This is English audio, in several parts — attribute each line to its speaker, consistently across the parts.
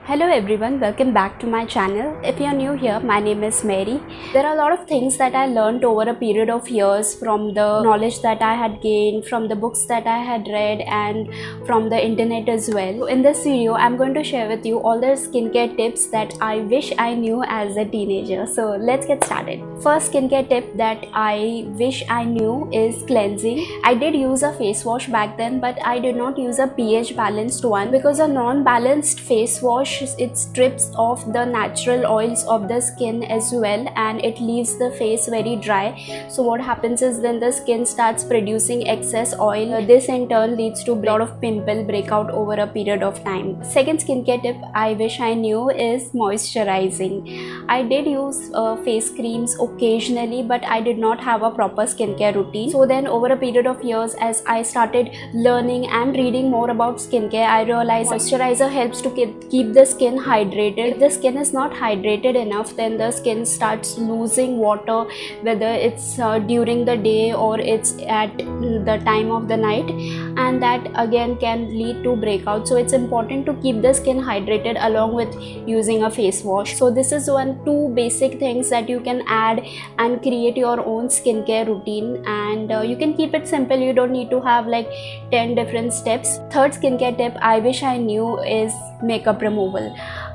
Speaker 1: Hello everyone, welcome back to my channel. If you are new here, my name is Mary. There are a lot of things that I learned over a period of years from the knowledge that I had gained, from the books that I had read and from the internet as well. In this video, I'm going to share with you all the skincare tips that I wish I knew as a teenager. So let's get started. First skincare tip that I wish I knew is cleansing. I did use a face wash back then, but I did not use a pH balanced one because a non-balanced face wash it strips off the natural oils of the skin as well, and it leaves the face very dry. So what happens is then the skin starts producing excess oil. This in turn leads to a lot of pimple breakout over a period of time. Second skincare tip I wish I knew is moisturizing. I did use face creams occasionally, but I did not have a proper skincare routine. So then over a period of years, as I started learning and reading more about skincare, I realized moisturizer helps to keep the skin hydrated. If the skin is not hydrated enough, then the skin starts losing water, whether it's during the day or it's at the time of the night, and that again can lead to breakout. So it's important to keep the skin hydrated along with using a face wash. So this is two basic things that you can add and create your own skincare routine, and you can keep it simple. You don't need to have like 10 different steps. Third skincare tip I wish I knew is makeup removal.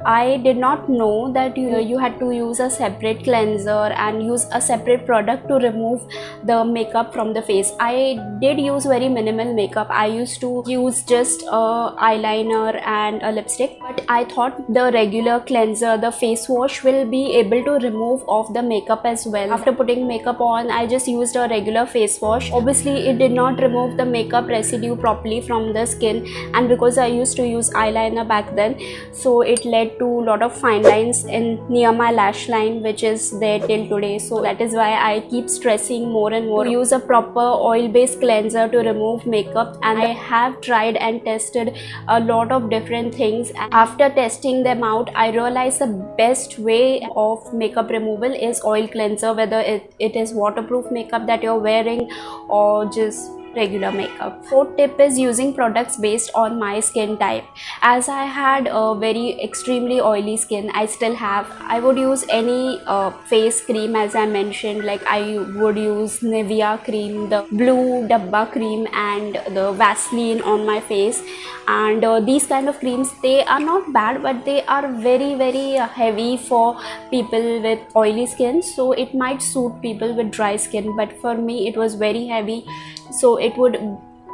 Speaker 1: I did not know that you had to use a separate cleanser and use a separate product to remove the makeup from the face. I did use very minimal makeup. I used to use just a eyeliner and a lipstick, but I thought the regular cleanser, the face wash, will be able to remove off the makeup as well. After putting makeup on, I just used a regular face wash. Obviously it did not remove the makeup residue properly from the skin, and because I used to use eyeliner back then, so it led to a lot of fine lines near my lash line, which is there till today. So that is why I keep stressing more and more to use a proper oil-based cleanser to remove makeup. And I have tried and tested a lot of different things. After testing them out, I realized the best way of makeup removal is oil cleanser, whether it is waterproof makeup that you're wearing or just regular makeup. Fourth tip is using products based on my skin type. As I had a very extremely oily skin, I still have, I would use any face cream, as I mentioned. Like I would use Nivea cream, the blue Dabba cream and the Vaseline on my face. And these kind of creams, they are not bad, but they are very heavy for people with oily skin. So it might suit people with dry skin, but for me it was very heavy, so it would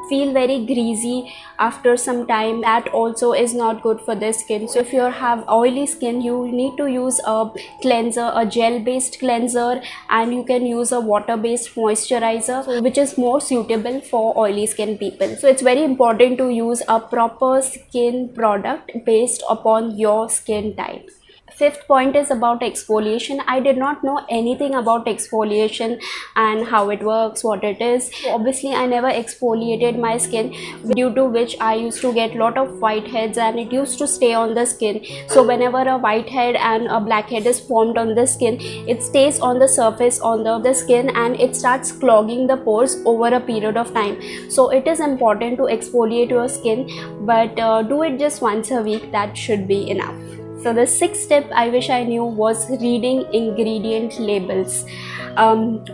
Speaker 1: feel very greasy after some time. That also is not good for the skin. So if you have oily skin, you need to use a cleanser, a gel based cleanser, and you can use a water based moisturizer, which is more suitable for oily skin people. So it's very important to use a proper skin product based upon your skin type. Fifth point is about exfoliation. I did not know anything about exfoliation and how it works, what it is. So obviously I never exfoliated my skin, due to which I used to get lot of whiteheads and it used to stay on the skin. So whenever a whitehead and a blackhead is formed on the skin, it stays on the surface on the skin and it starts clogging the pores over a period of time. So it is important to exfoliate your skin, but do it just once a week. That should be enough. So the sixth tip I wish I knew was reading ingredient labels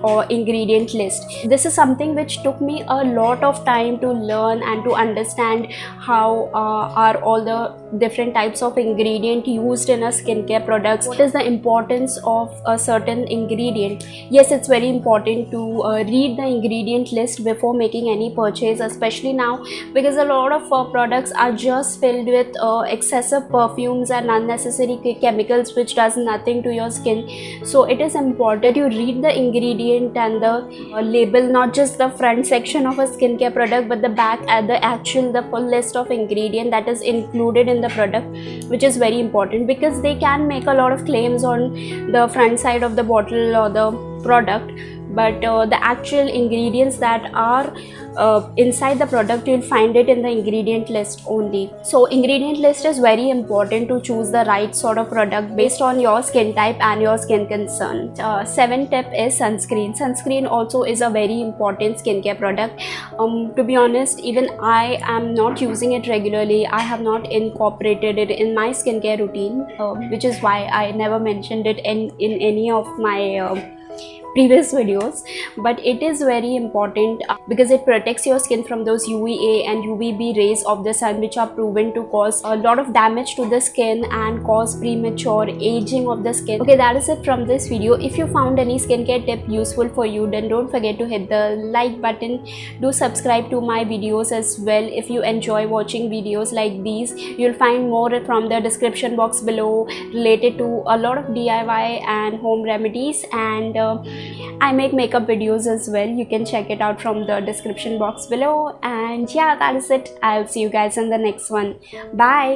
Speaker 1: or ingredient list. This is something which took me a lot of time to learn and to understand how are all the different types of ingredient used in a skincare products. What is the importance of a certain ingredient? Yes, it's very important to read the ingredient list before making any purchase, especially now, because a lot of products are just filled with excessive perfumes and unnecessary chemicals which does nothing to your skin. So it is important you read the ingredient and the label, not just the front section of a skincare product, but the back and the full list of ingredient that is included in the product, which is very important, because they can make a lot of claims on the front side of the bottle or the product, but the actual ingredients that are inside the product you'll find it in the ingredient list only. So ingredient list is very important to choose the right sort of product based on your skin type and your skin concern. Seventh tip is sunscreen. Sunscreen also is a very important skincare product. To be honest, even I am not using it regularly. I have not incorporated it in my skincare routine, which is why I never mentioned it in any of my previous videos, but it is very important because it protects your skin from those UVA and UVB rays of the sun, which are proven to cause a lot of damage to the skin and cause premature aging of the skin. Okay, that is it from this video. If you found any skincare tip useful for you, then don't forget to hit the like button. Do subscribe to my videos as well. If you enjoy watching videos like these, you'll find more from the description box below related to a lot of DIY and home remedies, and I make makeup videos as well. You can check it out from the description box below. And yeah, that is it. I'll see you guys in the next one. Bye.